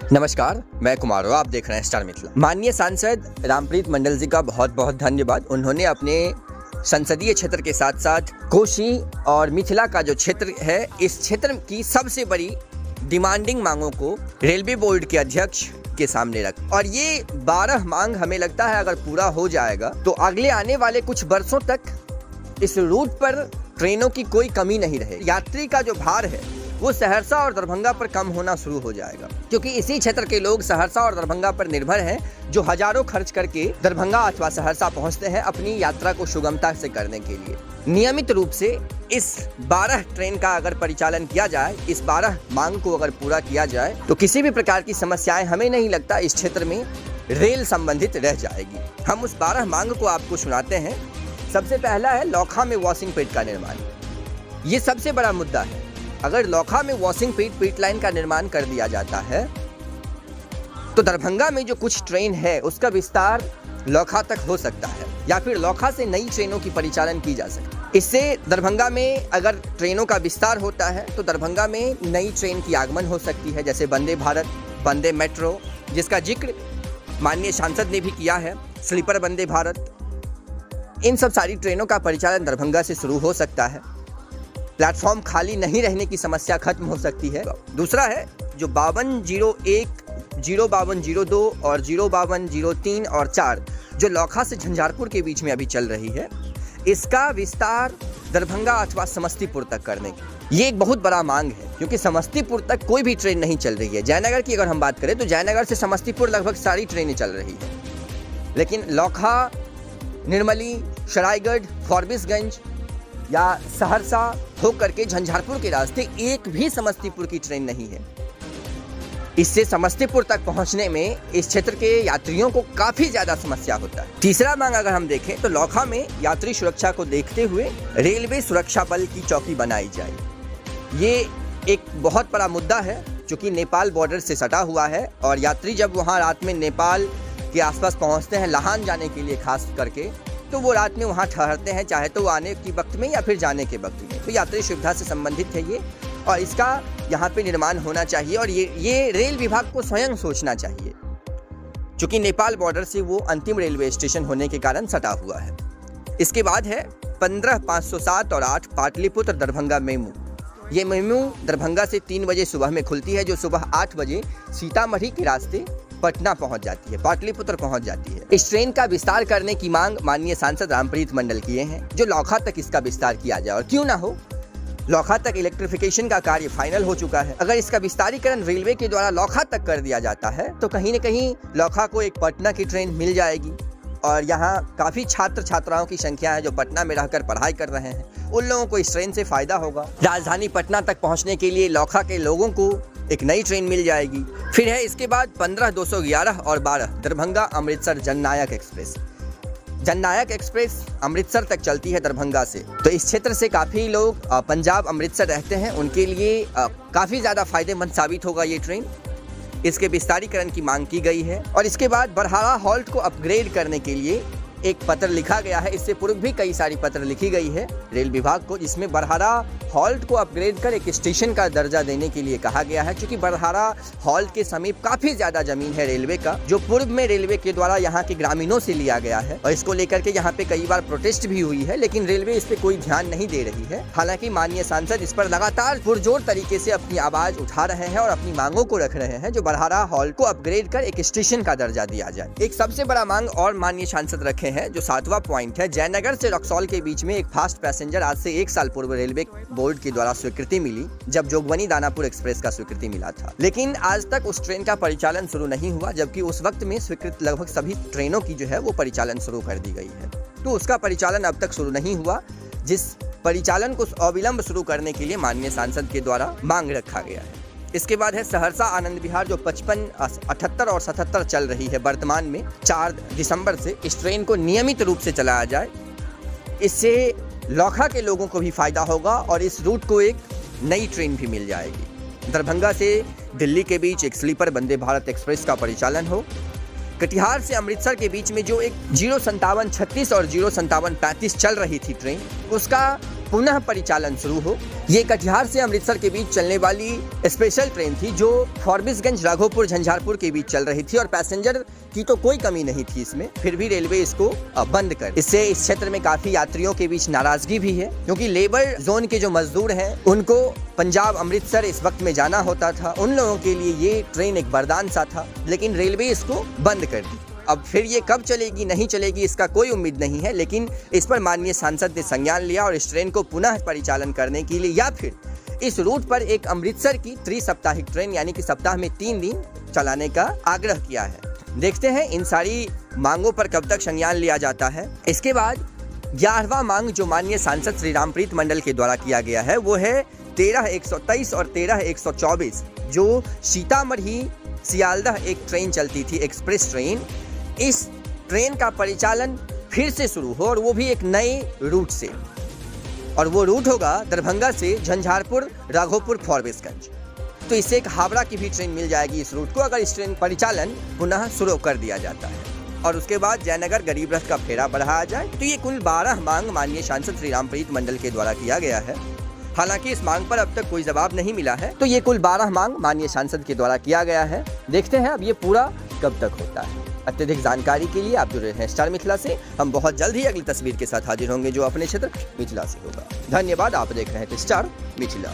नमस्कार, मैं कुमार और आप देख रहे हैं स्टार मिथिला। माननीय सांसद रामप्रीत मंडल जी का बहुत बहुत धन्यवाद। उन्होंने अपने संसदीय क्षेत्र के साथ साथ कोशी और मिथिला का जो क्षेत्र है, इस क्षेत्र की सबसे बड़ी डिमांडिंग मांगों को रेलवे बोर्ड के अध्यक्ष के सामने रख और ये 12 मांग हमें लगता है अगर पूरा हो जाएगा तो अगले आने वाले कुछ वर्षों तक इस रूट पर ट्रेनों की कोई कमी नहीं रहे। यात्री का जो भार है वो सहरसा और दरभंगा पर कम होना शुरू हो जाएगा, क्योंकि इसी क्षेत्र के लोग सहरसा और दरभंगा पर निर्भर हैं, जो हजारों खर्च करके दरभंगा अथवा सहरसा पहुंचते हैं अपनी यात्रा को सुगमता से करने के लिए। नियमित रूप से इस 12 ट्रेन का अगर परिचालन किया जाए, इस 12 मांग को अगर पूरा किया जाए तो किसी भी प्रकार की समस्याएं हमें नहीं लगता इस क्षेत्र में रेल संबंधित रह जाएगी। हम उस 12 मांग को आपको सुनाते हैं। सबसे पहला है लौखा में वॉशिंग पिट का निर्माण। ये सबसे बड़ा मुद्दा है। अगर लौखा में वॉशिंग पिट लाइन का निर्माण कर दिया जाता है तो दरभंगा में जो कुछ ट्रेन है उसका विस्तार लौखा तक हो सकता है, या फिर लौखा से नई ट्रेनों की परिचालन की जा सकती है। इससे दरभंगा में अगर ट्रेनों का विस्तार होता है तो दरभंगा में नई ट्रेन की आगमन हो सकती है, जैसे वंदे भारत, वंदे मेट्रो, जिसका जिक्र माननीय सांसद ने भी किया है, स्लीपर वंदे भारत। इन सब सारी ट्रेनों का परिचालन दरभंगा से शुरू हो सकता है। प्लेटफॉर्म खाली नहीं रहने की समस्या खत्म हो सकती है। दूसरा है जो 5201, 05202 और 05203 और 4 जो लौखा से झंझारपुर के बीच में अभी चल रही है, इसका विस्तार दरभंगा अथवा समस्तीपुर तक करने की ये एक बहुत बड़ा मांग है, क्योंकि समस्तीपुर तक कोई भी ट्रेन नहीं चल रही है। जयनगर की अगर हम बात करें तो जयनगर से समस्तीपुर लगभग सारी ट्रेनें चल रही है, लेकिन लौखा, निर्मली, सरायगढ़, फॉरबिसगंज या सहरसा होकर के झंझारपुर के रास्ते एक भी समस्तीपुर की ट्रेन नहीं है। इससे समस्तीपुर तक पहुंचने में इस क्षेत्र के यात्रियों को काफी ज्यादा समस्या होता है। तीसरा मांग अगर हम देखें तो लौखा में यात्री सुरक्षा को देखते हुए रेलवे सुरक्षा बल की चौकी बनाई जाए। ये एक बहुत बड़ा मुद्दा है, क्योंकि नेपाल बॉर्डर से सटा हुआ है और यात्री जब वहाँ रात में नेपाल के आसपास पहुँचते हैं लाहन जाने के लिए खास करके, तो वो रात में वहाँ ठहरते हैं, चाहे तो आने की वक्त में या फिर जाने के वक्त में। तो यात्री सुविधा से संबंधित है ये, और इसका यहाँ पे निर्माण होना चाहिए और ये रेल विभाग को स्वयं सोचना चाहिए, क्योंकि नेपाल बॉर्डर से वो अंतिम रेलवे स्टेशन होने के कारण सटा हुआ है। इसके बाद है 15-507 और 8 पाटलिपुत्र दरभंगा मेमू। ये मेमू दरभंगा से 3 बजे सुबह में खुलती है, जो सुबह 8 बजे सीतामढ़ी के रास्ते पटना पहुंच जाती है, पाटलिपुत्र पहुंच जाती है। इस ट्रेन का विस्तार करने की मांग माननीय सांसद रामप्रीत मंडल किए हैं, जो लौखा तक इसका विस्तार किया जाए। और क्यों ना हो, लौखा तक इलेक्ट्रिफिकेशन का कार्य फाइनल हो चुका है। अगर इसका विस्तारीकरण रेलवे के द्वारा लौखा तक कर दिया जाता है तो कहीं न कहीं लौखा को एक पटना की ट्रेन मिल जाएगी, और यहाँ काफ़ी छात्र छात्राओं की संख्या है जो पटना में रहकर पढ़ाई कर रहे हैं, उन लोगों को इस ट्रेन से फ़ायदा होगा। राजधानी पटना तक पहुँचने के लिए लौखा के लोगों को एक नई ट्रेन मिल जाएगी। फिर है इसके बाद 15-211 और 12 दरभंगा अमृतसर जननायक एक्सप्रेस। जननायक एक्सप्रेस अमृतसर तक चलती है दरभंगा से, तो इस क्षेत्र से काफ़ी लोग पंजाब अमृतसर रहते हैं, उनके लिए काफ़ी ज़्यादा फायदेमंद साबित होगा ये ट्रेन। इसके विस्तारीकरण की मांग की गई है। और इसके बाद बरहारा हॉल्ट को अपग्रेड करने के लिए एक पत्र लिखा गया है। इससे पूर्व भी कई सारी पत्र लिखी गई है रेल विभाग को, जिसमें बरहारा हॉल्ट को अपग्रेड कर एक स्टेशन का दर्जा देने के लिए कहा गया है, क्योंकि बरहारा हॉल्ट के समीप काफी ज्यादा जमीन है रेलवे का, जो पूर्व में रेलवे के द्वारा यहाँ के ग्रामीणों से लिया गया है, और इसको लेकर के यहाँ पे कई बार प्रोटेस्ट भी हुई है, लेकिन रेलवे इस पे कोई ध्यान नहीं दे रही है। हालांकि माननीय सांसद इस पर लगातार पुरजोर तरीके से अपनी आवाज उठा रहे हैं और अपनी मांगों को रख रहे हैं, जो बरहारा हॉल्ट को अपग्रेड कर एक स्टेशन का दर्जा दिया जाए। एक सबसे बड़ा मांग और माननीय सांसद रखे हैं, जो 7वां पॉइंट है, जयनगर से रक्सौल के बीच में एक फास्ट पैसेंजर आज से 1 साल पूर्व रेलवे बोर्ड के द्वारा स्वीकृति मिली, जब जोगबनी दानापुर एक्सप्रेस का स्वीकृति मिला था, लेकिन आज तक उस ट्रेन का परिचालन शुरू नहीं हुआ, जबकि उस वक्त में स्वीकृत लगभग सभी ट्रेनों की जो है वो परिचालन शुरू कर दी गई है। तो उसका परिचालन अब तक शुरू नहीं हुआ, जिस परिचालन को अविलंब शुरू करने के लिए माननीय सांसद के द्वारा मांग रखा गया है। इसके बाद है सहरसा आनंद विहार, जो 55, 78 और 77 चल रही है वर्तमान में। 4 दिसंबर से इस ट्रेन को नियमित रूप से चलाया जाए, इससे लौखा के लोगों को भी फायदा होगा और इस रूट को एक नई ट्रेन भी मिल जाएगी। दरभंगा से दिल्ली के बीच एक स्लीपर वंदे भारत एक्सप्रेस का परिचालन हो। कटिहार से अमृतसर के बीच में जो एक 05736 और 05735 चल रही थी ट्रेन, उसका पुनः परिचालन शुरू हो। ये कटिहार से अमृतसर के बीच चलने वाली स्पेशल ट्रेन थी जो फॉरबिसगंज, राघोपुर, झंझारपुर के बीच चल रही थी और पैसेंजर की तो कोई कमी नहीं थी इसमें, फिर भी रेलवे इसको बंद कर। इससे इस क्षेत्र में काफी यात्रियों के बीच नाराजगी भी है, क्योंकि लेबर जोन के जो मजदूर हैं उनको पंजाब, अमृतसर इस वक्त में जाना होता था। उन लोगों के लिए ये ट्रेन एक वरदान सा था, लेकिन रेलवे इसको बंद कर दी। अब फिर ये कब चलेगी नहीं चलेगी इसका कोई उम्मीद नहीं है, लेकिन इस पर माननीय सांसद ने संज्ञान लिया और इस ट्रेन को पुनः परिचालन करने के लिए या फिर इस रूट पर एक अमृतसर की त्रिसप्ताहिक ट्रेन यानी कि सप्ताह में 3 दिन चलाने का आग्रह किया है। देखते हैं इन सारी मांगों पर कब तक संज्ञान लिया जाता है। इसके बाद 11वां मांग जो माननीय सांसद श्री रामप्रीत मंडल के द्वारा किया गया है वो है 13-123 और 13-124 जो सीतामढ़ी सियालदह एक ट्रेन चलती थी, एक्सप्रेस ट्रेन। इस ट्रेन का परिचालन फिर से शुरू हो और वो भी एक नए रूट से, और वो रूट होगा दरभंगा से झंझारपुर, राघोपुर, फॉरबिसगंज। तो इससे एक हावड़ा की भी ट्रेन मिल जाएगी इस रूट को, अगर इस ट्रेन परिचालन पुनः शुरू कर दिया जाता है और उसके बाद जयनगर गरीब रथ का फेरा बढ़ाया जाए। तो ये कुल 12 मांग माननीय सांसद श्री रामप्रीत मंडल के द्वारा किया गया है। हालांकि इस मांग पर अब तक कोई जवाब नहीं मिला है। तो ये कुल 12 मांग माननीय सांसद के द्वारा किया गया है। देखते हैं अब ये पूरा कब तक होता है। अत्यधिक जानकारी के लिए आप जुड़े हैं स्टार मिथिला से। हम बहुत जल्द ही अगली तस्वीर के साथ हाजिर होंगे जो अपने क्षेत्र मिथिला से होगा। धन्यवाद। आप देख रहे हैं स्टार मिथिला।